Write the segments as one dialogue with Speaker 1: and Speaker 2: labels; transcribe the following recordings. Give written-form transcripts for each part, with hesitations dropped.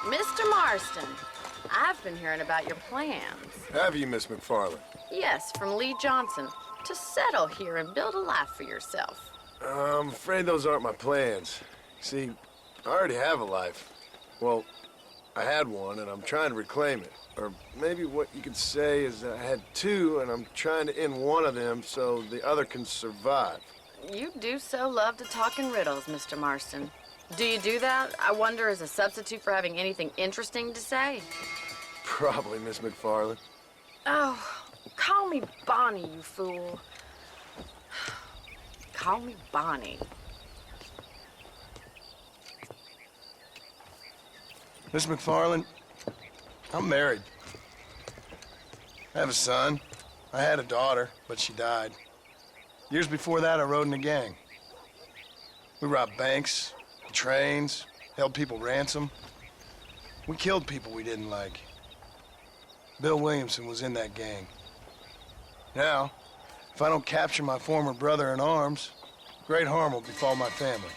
Speaker 1: Mr. Marston, I've been hearing about your plans.
Speaker 2: Have you, Miss McFarland?
Speaker 1: Yes, from Lee Johnson, to settle here and build a life for yourself.
Speaker 2: I'm afraid those aren't my plans. See, I already have a life. Well, I had one, and I'm trying to reclaim it. Or maybe what you could say is that I had two, and I'm trying to end one of them so the other can survive.
Speaker 1: You do so love to talk in riddles, Mr. Marston. Do you do that, I wonder, as a substitute for having anything interesting to say?
Speaker 2: Probably, Miss McFarland.
Speaker 1: Oh, call me Bonnie, you fool. Call me Bonnie.
Speaker 2: Miss McFarland, I'm married. I have a son. I had a daughter, but she died. Years before that, I rode in a gang. We robbed banks, trains, held people ransom. We killed people we didn't like. Bill Williamson was in that gang. Now, if I don't capture my former brother in arms, great harm will befall my family.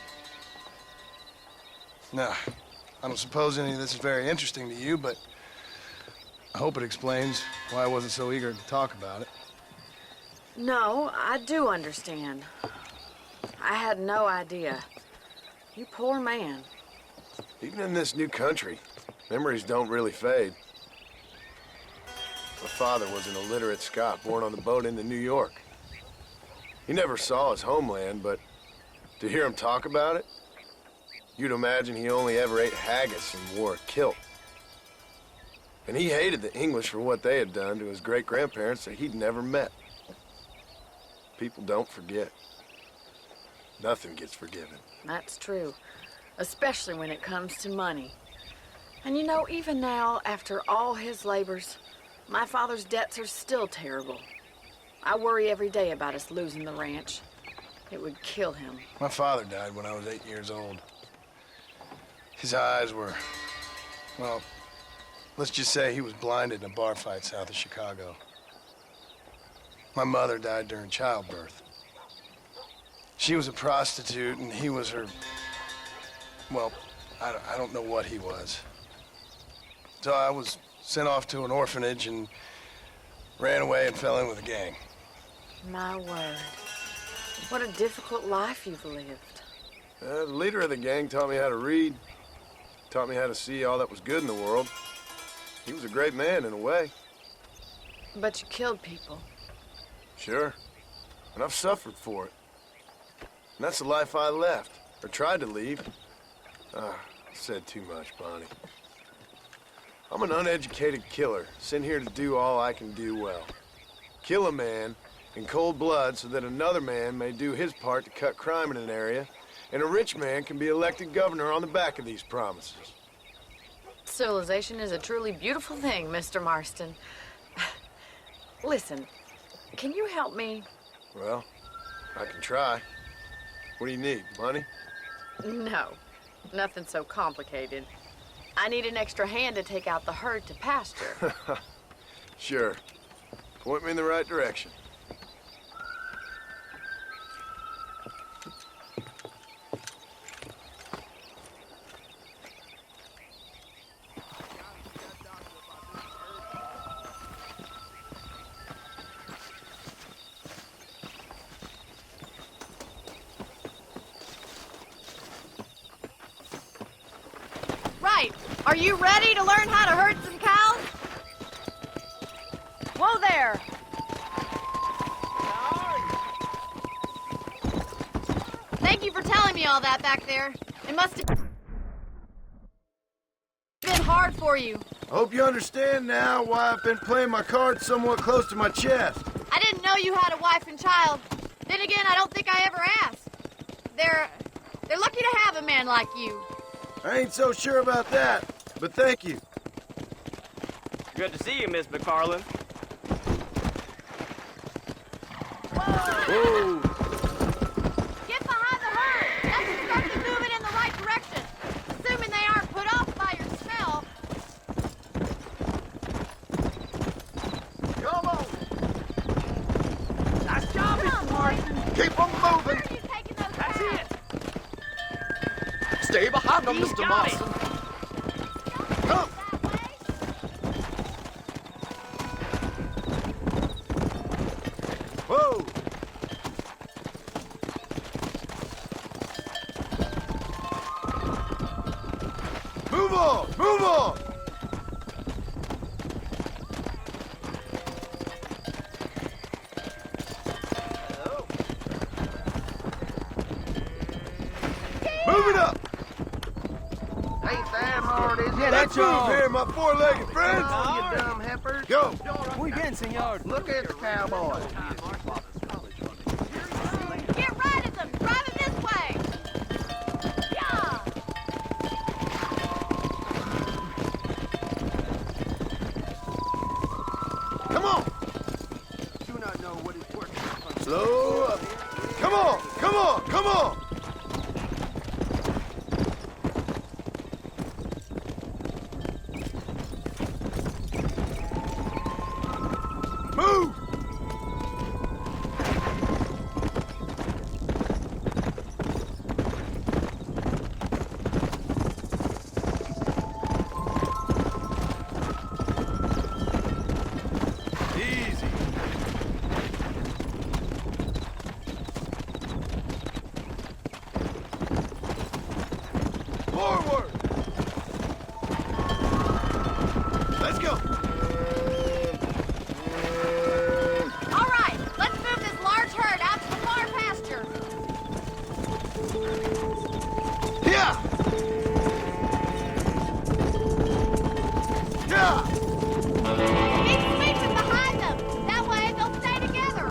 Speaker 2: Now, I don't suppose any of this is very interesting to you, but I hope it explains why I wasn't so eager to talk about it.
Speaker 1: No, I do understand. I had no idea. You poor man.
Speaker 2: Even in this new country, memories don't really fade. My father was an illiterate Scot born on the boat into New York. He never saw his homeland, but to hear him talk about it, you'd imagine he only ever ate haggis and wore a kilt. And he hated the English for what they had done to his great-grandparents that he'd never met. People don't forget. Nothing gets forgiven.
Speaker 1: That's true, especially when it comes to money. And you know, even now, after all his labors, my father's debts are still terrible. I worry every day about us losing the ranch. It would kill him.
Speaker 2: My father died when I was 8 years old. His eyes were, well, let's just say he was blinded in a bar fight south of Chicago. My mother died during childbirth. She was a prostitute, and he was her, well, I don't know what he was. So I was sent off to an orphanage and ran away and fell in with a gang.
Speaker 1: My word. What a difficult life you've lived.
Speaker 2: The leader of the gang taught me how to read, taught me how to see all that was good in the world. He was a great man in a way.
Speaker 1: But you killed people.
Speaker 2: Sure. And I've suffered for it. And that's the life I left, or tried to leave. I said too much, Bonnie. I'm an uneducated killer, sent here to do all I can do well. Kill a man in cold blood so that another man may do his part to cut crime in an area, and a rich man can be elected governor on the back of these promises.
Speaker 1: Civilization is a truly beautiful thing, Mr. Marston. Listen, can you help me?
Speaker 2: Well, I can try. What do you need, money?
Speaker 1: No, nothing so complicated. I need an extra hand to take out the herd to pasture.
Speaker 2: Sure. Point me in the right direction.
Speaker 1: Right. Are you ready to learn how to herd some cows? Whoa there. Thank you for telling me all that back there. It must have been hard for you.
Speaker 2: I hope you understand now why I've been playing my cards somewhat close to my chest.
Speaker 1: I didn't know you had a wife and child. Then again, I don't think I ever asked. They're lucky to have a man like you.
Speaker 2: I ain't so sure about that, but thank you.
Speaker 3: Good to see you, Miss McFarland.
Speaker 2: Whoa!
Speaker 1: Get behind the herd. Let's start them moving in the right direction. Assuming they aren't put off by your smell.
Speaker 2: Come on!
Speaker 3: Nice job, Mr. Marston.
Speaker 2: Keep on
Speaker 1: Where
Speaker 2: moving!
Speaker 1: are you taking those
Speaker 3: That's
Speaker 1: cows?
Speaker 3: it.
Speaker 2: Stay behind them,
Speaker 3: He's
Speaker 2: Mr.
Speaker 3: got
Speaker 2: Marston.
Speaker 3: it.
Speaker 2: Move on! Move on! Move it up!
Speaker 4: Ain't that hard, is it?
Speaker 5: Yeah,
Speaker 2: Let's
Speaker 5: that's
Speaker 2: move
Speaker 5: all.
Speaker 2: here, my four-legged friends!
Speaker 4: Oh, you dumb heifers.
Speaker 2: Go!
Speaker 5: Muy bien, señor.
Speaker 4: Look at the cowboy.
Speaker 6: Get right at them! Drive it this way! Yeah!
Speaker 2: Come on!
Speaker 5: Do not know what is working.
Speaker 2: Slow up! Come on! Come on! Come on! Move! Easy. Forward! Let's go!
Speaker 6: All right, let's move this large herd out to the far pasture.
Speaker 2: Yeah! Yeah!
Speaker 6: Keep sweeping behind them. That way they'll stay together.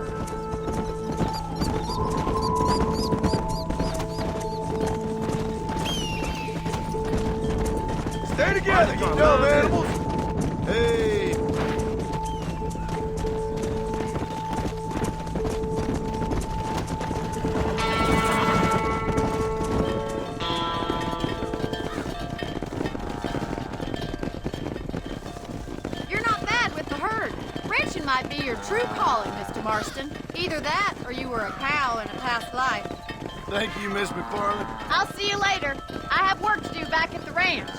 Speaker 2: Stay together, you dumb animals! Hey!
Speaker 6: You're not mad with the herd. Ranching might be your true calling, Mr. Marston. Either that or you were a cow in a past life.
Speaker 2: Thank you, Miss McFarland.
Speaker 6: I'll see you later. I have work to do back at the ranch.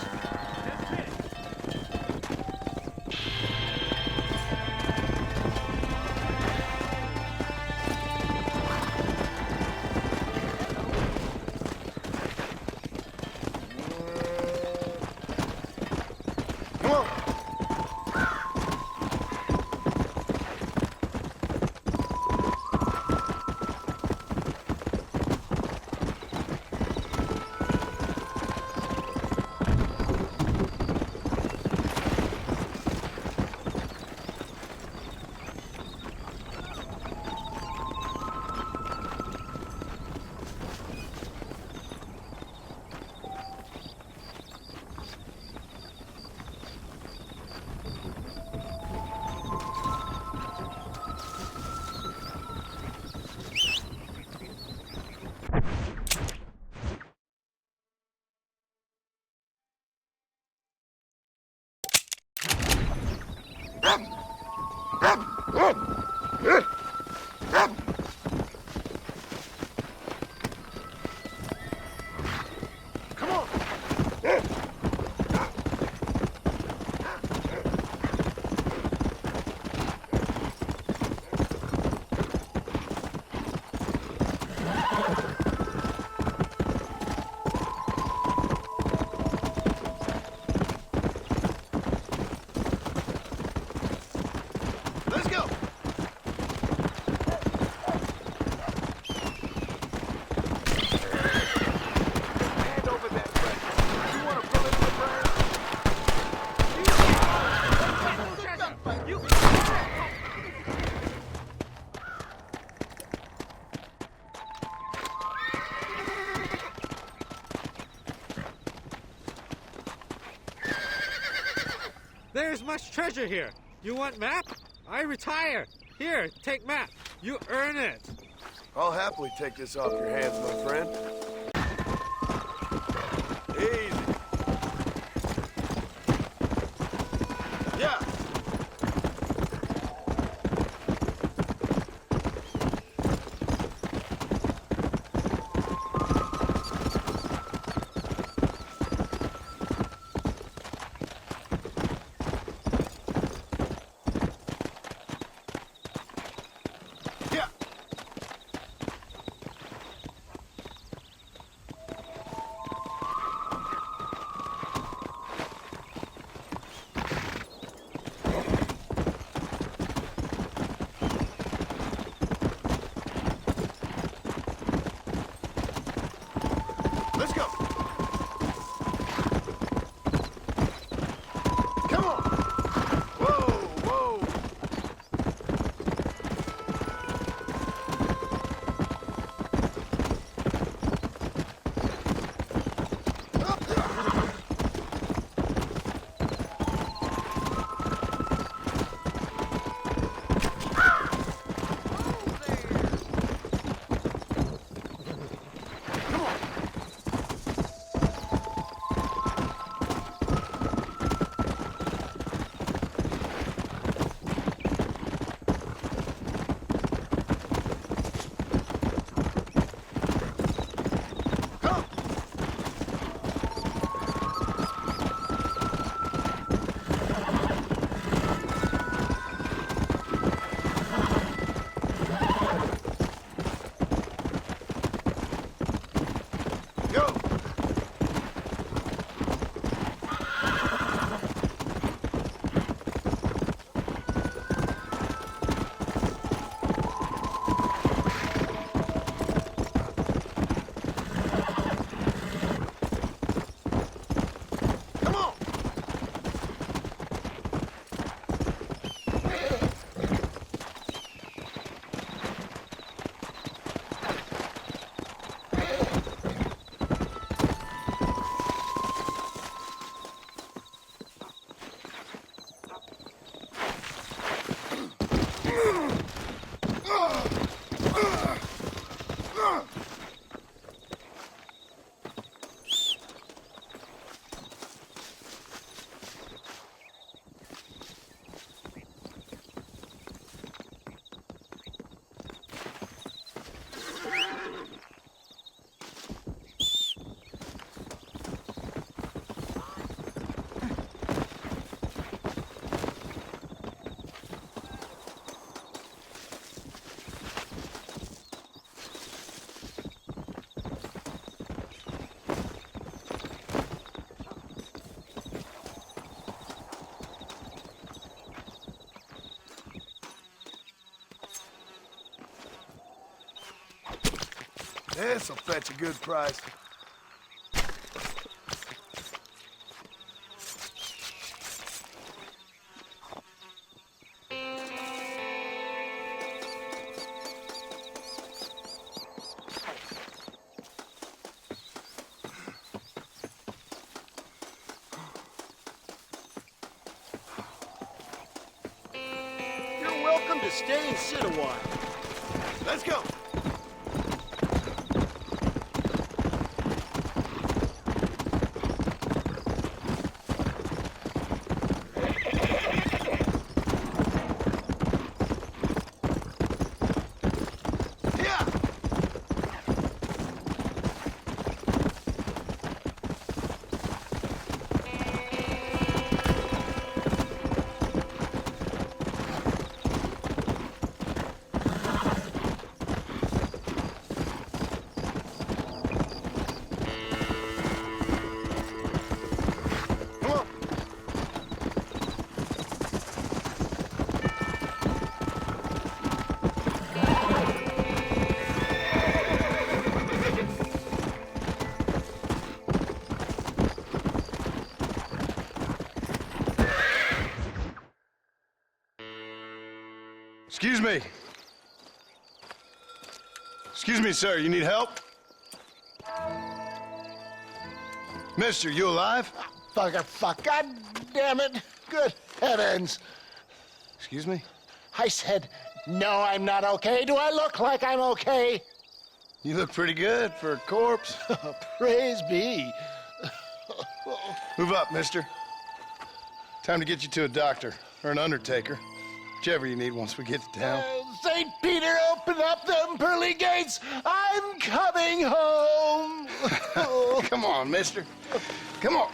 Speaker 2: Come on! Come on! Let's go! Hand over that pressure. You want to pull it in the ground? You...
Speaker 7: There's much treasure here. You want map? I retire. Here, take map. You earn it.
Speaker 2: I'll happily take this off your hands, my friend. Easy. Yeah. Yeah. Let's go. Come on. Whoa, whoa. This'll fetch a good price.
Speaker 5: You're welcome to stay and sit a while.
Speaker 2: Let's go. Excuse me. Excuse me, sir. You need help? Mister, you alive?
Speaker 4: Fuck. God damn it. Good heavens.
Speaker 2: Excuse me?
Speaker 4: I said, no, I'm not okay. Do I look like I'm okay?
Speaker 2: You look pretty good for a corpse.
Speaker 4: Praise be.
Speaker 2: Move up, mister. Time to get you to a doctor or an undertaker. Whichever you need once we get to town.
Speaker 4: St. Peter, open up them pearly gates. I'm coming home.
Speaker 2: Come on, mister. Come on.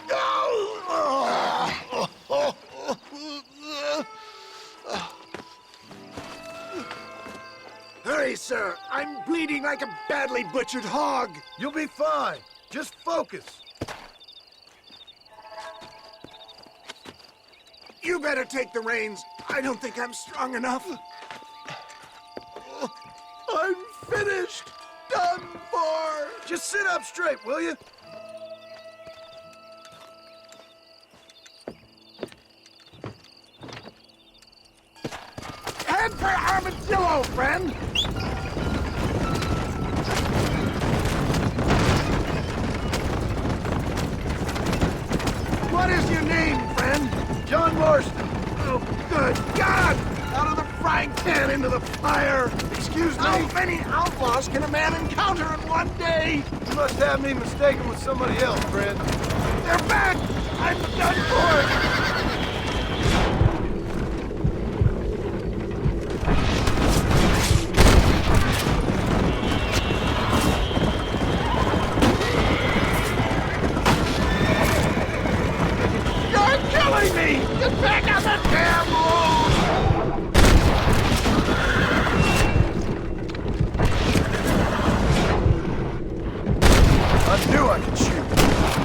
Speaker 8: Hurry, sir. I'm bleeding like a badly butchered hog.
Speaker 2: You'll be fine. Just focus.
Speaker 8: You better take the reins. I don't think I'm strong enough. I'm finished. Done for.
Speaker 2: Just sit up straight, will you?
Speaker 8: Head for Armadillo, friend! What is your name, friend?
Speaker 2: Jhon Marston.
Speaker 8: Oh, good God! Out of the frying pan into the fire!
Speaker 2: Excuse me?
Speaker 8: How many outlaws can a man encounter in one day?
Speaker 2: You must have me mistaken with somebody else, friend.
Speaker 8: They're back! I'm done for! You're killing me! Get back on the damn road!
Speaker 2: I knew I could shoot.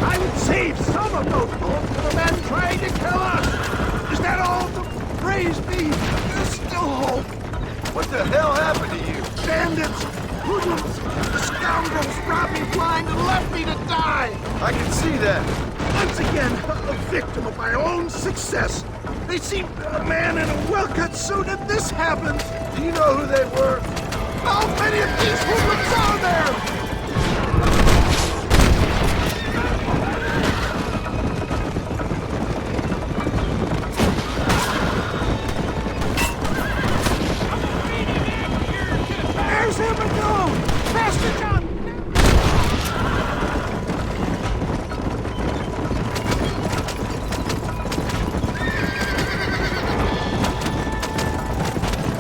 Speaker 8: I would save some of those bullets for the men trying to kill us! Is that all? Praise be! There's still hope!
Speaker 2: What the hell happened to you?
Speaker 8: Bandits! Hoodlums! Scoundrels robbed me blind and left me to die!
Speaker 2: I can see that.
Speaker 8: Once again, a victim of my own success! They see a man in a well-cut suit and this happens!
Speaker 2: Do you know who they were?
Speaker 8: How many of these hoodlums are there? There's Armadillo! Faster, John!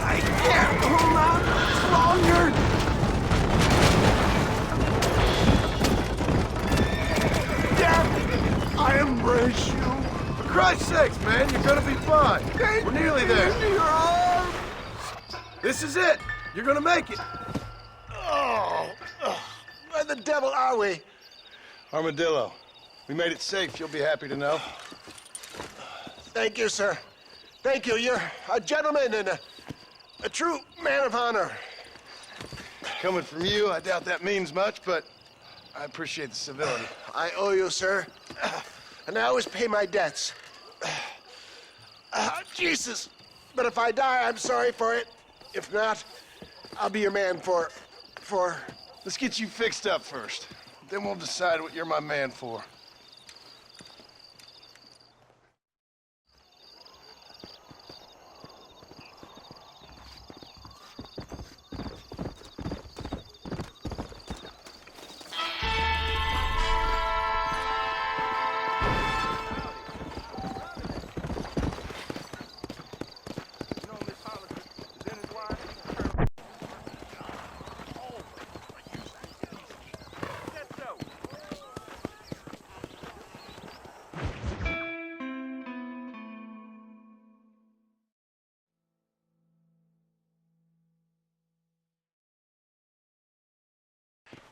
Speaker 8: I can't hold on much longer! Death, I embrace you.
Speaker 2: For Christ's sakes, man, you're gonna be fine. We're nearly there.
Speaker 8: Into your arms!
Speaker 2: This is it. You're gonna make it.
Speaker 8: Where the devil are we?
Speaker 2: Armadillo, we made it safe. You'll be happy to know.
Speaker 8: Thank you, sir. Thank you. You're a gentleman and a true man of honor.
Speaker 2: Coming from you, I doubt that means much, but I appreciate the civility.
Speaker 8: I owe you, sir. And I always pay my debts. Jesus. But if I die, I'm sorry for it. If not, I'll be your man for...
Speaker 2: Let's get you fixed up first. Then we'll decide what you're my man for.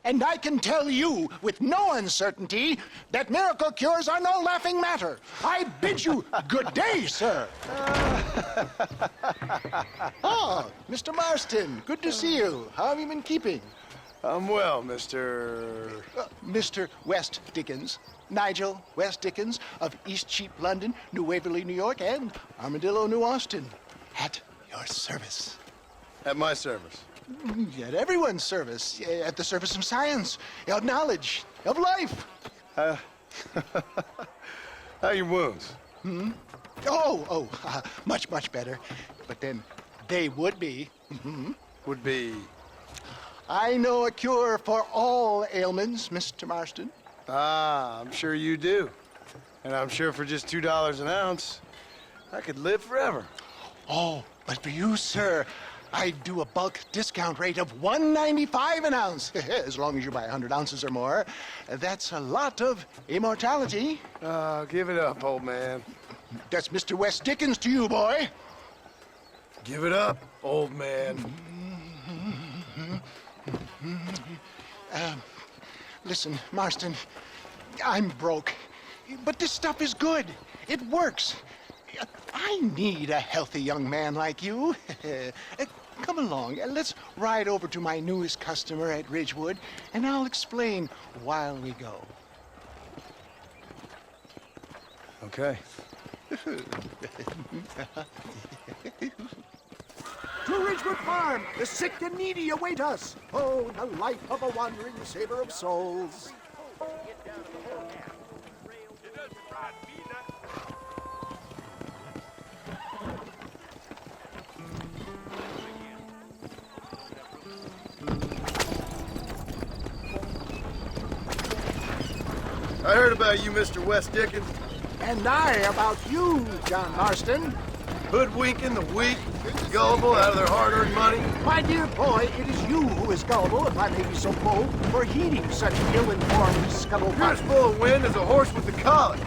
Speaker 8: And I can tell you with no uncertainty that miracle cures are no laughing matter. I bid you good day, sir. Oh, Mr. Marston, good to see you. How have you been keeping?
Speaker 2: I'm well, Mr.
Speaker 8: Mr. West Dickens. Nigel West Dickens of East Cheap, London, New Waverly, New York, and Armadillo, New Austin. At your service.
Speaker 2: At my service.
Speaker 8: At everyone's service. At the service of science, of knowledge, of life.
Speaker 2: How are your wounds?
Speaker 8: Much, much better. But then they would be.
Speaker 2: Would be...
Speaker 8: I know a cure for all ailments, Mr. Marston.
Speaker 2: Ah, I'm sure you do. And I'm sure for just $2 an ounce, I could live forever.
Speaker 8: Oh, but for you, sir, I'd do a bulk discount rate of $1.95 an ounce, as long as you buy 100 ounces or more. That's a lot of immortality.
Speaker 2: Give it up, old man.
Speaker 8: That's Mr. West Dickens to you, boy.
Speaker 2: Give it up, old man.
Speaker 8: Listen, Marston, I'm broke, but this stuff is good. It works. I need a healthy young man like you. Come come along and let's ride over to my newest customer at Ridgewood, and I'll explain while we go.
Speaker 2: Okay.
Speaker 4: To Ridgewood Farm, the sick and needy await us. Oh, the life of a wandering saver of souls.
Speaker 2: I heard about you, Mr. West Dickens.
Speaker 4: And I about you, Jhon Marston.
Speaker 2: Hoodwinking the weak, gullible out of their hard-earned money.
Speaker 4: My dear boy, it is you who is gullible, if I may be so bold, for heeding such ill-informed
Speaker 2: You're
Speaker 4: scuttlebutt.
Speaker 2: as full of wind as a horse with the colic.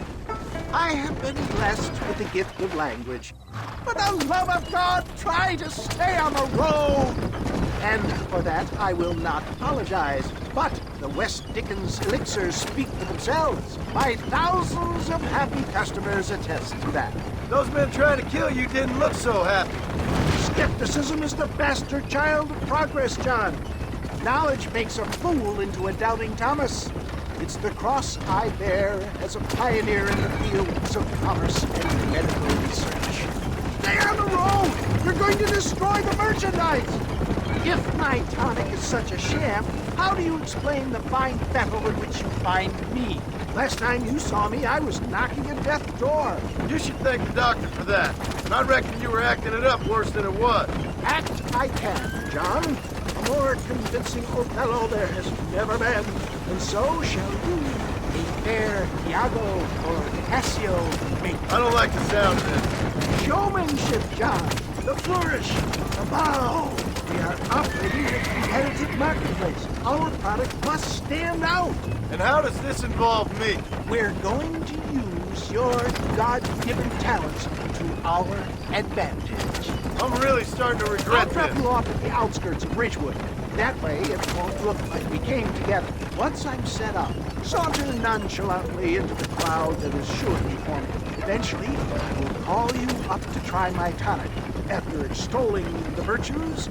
Speaker 4: I have been blessed with the gift of language. For the love of God, try to stay on the road! And for that, I will not apologize. But the West Dickens elixirs speak for themselves. My thousands of happy customers attest to that.
Speaker 2: Those men trying to kill you didn't look so happy.
Speaker 4: Skepticism is the bastard child of progress, Jhon. Knowledge makes a fool into a doubting Thomas. It's the cross I bear as a pioneer in the fields of commerce and medical research. Stay on the road! You're going to destroy the merchandise! If my tonic is such a sham, how do you explain the fine fettle in which you find me? Last time you saw me, I was knocking at death's door.
Speaker 2: You should thank the doctor for that. And I reckon you were acting it up worse than it was.
Speaker 4: Act I can, Jhon. A more convincing Othello there has never been. And so shall you, a fair Iago or Cassio make.
Speaker 2: I don't like the sound of this.
Speaker 4: Showmanship, Jhon. The flourish, the bow. We are operating in a competitive marketplace. Our product must stand out.
Speaker 2: And how does this involve me?
Speaker 4: We're going to use your God-given talents to our advantage.
Speaker 2: I'm really starting to
Speaker 4: I'll
Speaker 2: regret
Speaker 4: drop
Speaker 2: this.
Speaker 4: you off at the outskirts of Ridgewood. That way, it won't look like we came together. Once I'm set up, saunter nonchalantly into the crowd that is sure to be forming. Eventually, I will call you up to try my tonic. After extolling the virtues,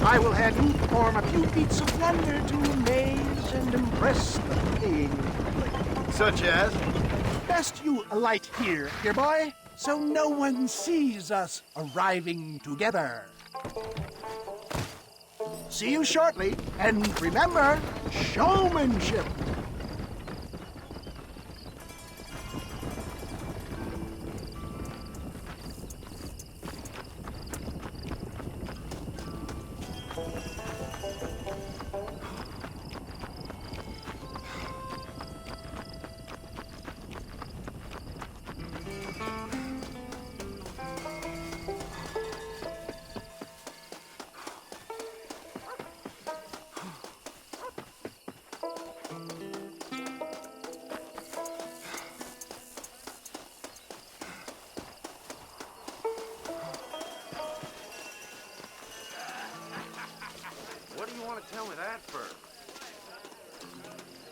Speaker 4: I will have you perform a few feats of wonder to amaze and impress the paying public.
Speaker 2: Such as?
Speaker 4: Best you alight here, dear boy, so no one sees us arriving together. See you shortly, and remember, showmanship.
Speaker 5: What do you want to tell me that for?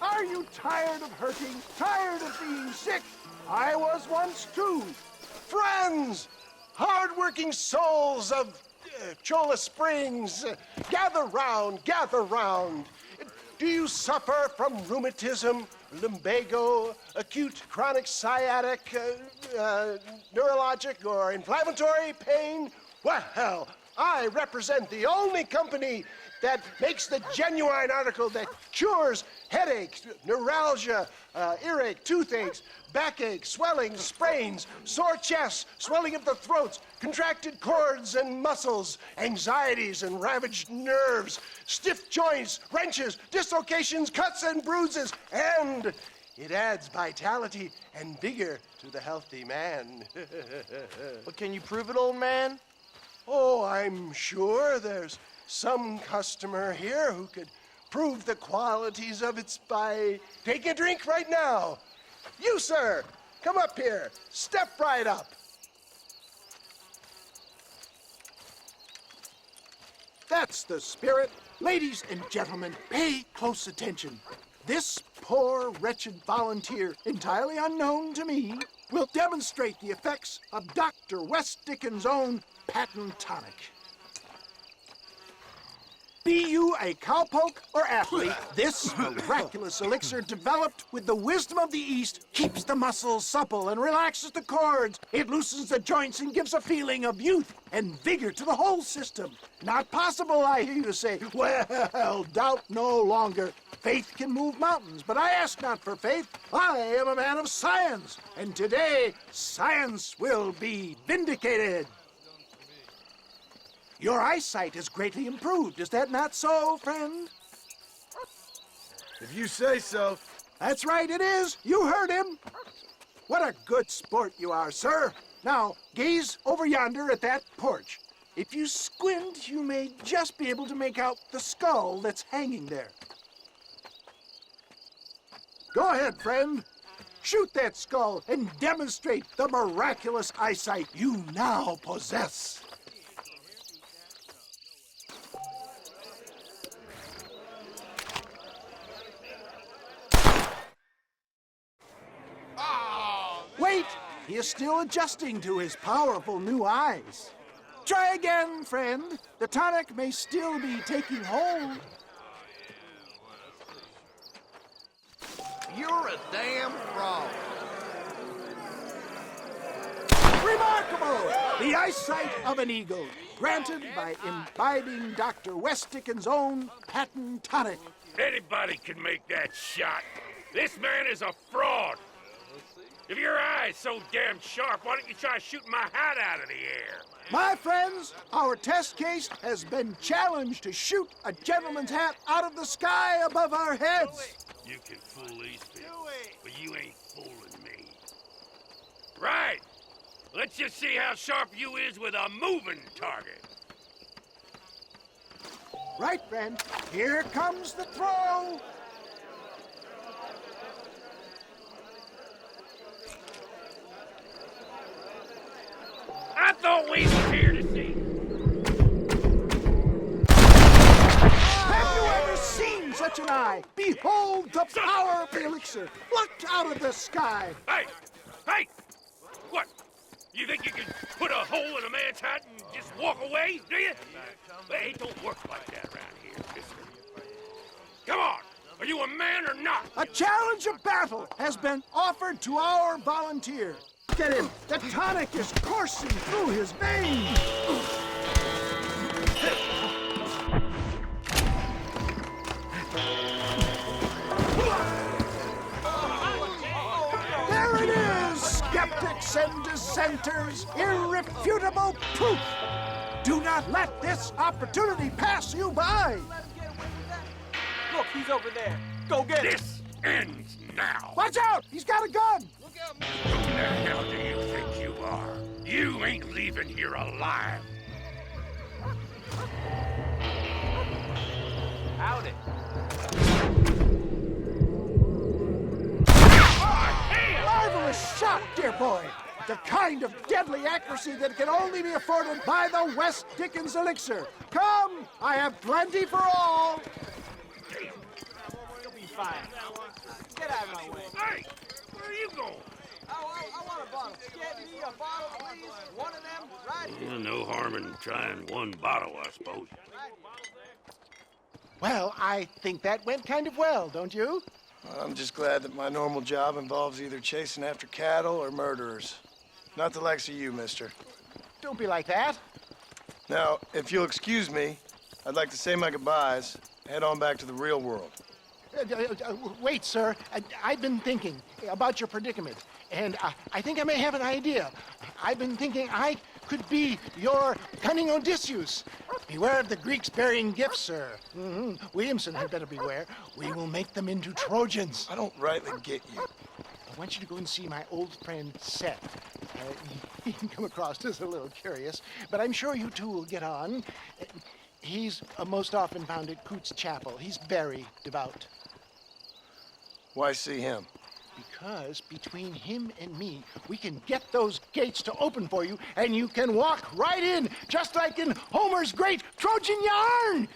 Speaker 4: Are you tired of hurting? Tired of being sick? I was once too.
Speaker 8: Friends, hard-working souls of Cholla Springs, gather round, gather round. Do you suffer from rheumatism, lumbago, acute chronic sciatic, neurologic, or inflammatory pain? Well, I represent the only company that makes the genuine article that cures headaches, neuralgia, earache, toothaches, backache, swelling, sprains, sore chests, swelling of the throats, contracted cords and muscles, anxieties and ravaged nerves, stiff joints, wrenches, dislocations, cuts and bruises, and it adds vitality and vigor to the healthy man.
Speaker 3: But can you prove it, old man?
Speaker 8: Oh, I'm sure there's some customer here who could prove the qualities of it by taking a drink right now. You, sir, come up here. Step right up.
Speaker 4: That's the spirit. Ladies and gentlemen, pay close attention. This poor, wretched volunteer, entirely unknown to me, will demonstrate the effects of Dr. West Dickens' own patent tonic. Be you a cowpoke or athlete, this miraculous elixir developed with the wisdom of the East keeps the muscles supple and relaxes the cords. It loosens the joints and gives a feeling of youth and vigor to the whole system. Not possible, I hear you say. Well, doubt no longer. Faith can move mountains, but I ask not for faith. I am a man of science, and today science will be vindicated. Your eyesight is greatly improved. Is that not so, friend?
Speaker 2: If you say so.
Speaker 4: That's right, it is. You heard him. What a good sport you are, sir. Now, gaze over yonder at that porch. If you squint, you may just be able to make out the skull that's hanging there. Go ahead, friend. Shoot that skull and demonstrate the miraculous eyesight you now possess. Wait! He is still adjusting to his powerful new eyes. Try again, friend. The tonic may still be taking hold.
Speaker 5: You're a damn fraud.
Speaker 4: Remarkable! The eyesight of an eagle, granted by imbibing Dr. West Dickens' own patent tonic.
Speaker 9: Anybody can make that shot. This man is a fraud. If your eye's so damn sharp, why don't you try shooting my hat out of the air?
Speaker 4: My friends, our test case has been challenged to shoot a gentleman's hat out of the sky above our heads.
Speaker 9: You can fool these people, but you ain't fooling me. Right. Let's just see how sharp you is with a moving target.
Speaker 4: Right, friend. Here comes the throw.
Speaker 9: I thought we were here to see.
Speaker 4: Have you ever seen such an eye? Behold the power of the elixir, plucked out of the sky.
Speaker 9: Hey! Hey! What? You think you can put a hole in a man's hat and just walk away, do you? Hey, it don't work like that around here, mister. Come on! Are you a man or not?
Speaker 4: A challenge of battle has been offered to our volunteer. Get him! The tonic is coursing through his veins! There it is! Skeptics and dissenters, irrefutable proof! Do not let this opportunity pass you by!
Speaker 3: Look, he's over there. Go get him.
Speaker 9: This ends now.
Speaker 4: Watch out! He's got a gun!
Speaker 9: Who the hell do you think you are? You ain't leaving here alive.
Speaker 3: Howdy.
Speaker 4: Marvelous shot, dear boy! The kind of deadly accuracy that can only be afforded by the West Dickens elixir. Come, I have plenty for all.
Speaker 3: You'll be fine. Get out of my way.
Speaker 9: Hey, where are you going?
Speaker 3: I want a bottle. Get me a bottle, please. One of them, right here.
Speaker 9: No harm in trying one bottle, I suppose.
Speaker 8: Well, I think that went kind of well, don't you?
Speaker 2: I'm just glad that my normal job involves either chasing after cattle or murderers. Not the likes of you, mister.
Speaker 8: Don't be like that.
Speaker 2: Now, if you'll excuse me, I'd like to say my goodbyes, head on back to the real world.
Speaker 8: Wait, sir. I've been thinking about your predicament, and I think I may have an idea. I've been thinking I could be your cunning Odysseus. Beware of the Greeks bearing gifts, sir. Williamson had better beware. We will make them into Trojans.
Speaker 2: I don't rightly get you.
Speaker 8: I want you to go and see my old friend Seth. He can come across as a little curious, but I'm sure you two will get on. He's most often found at Coots Chapel. He's very devout.
Speaker 2: Why see him?
Speaker 8: Because between him and me, we can get those gates to open for you, and you can walk right in, just like in Homer's great Trojan yarn.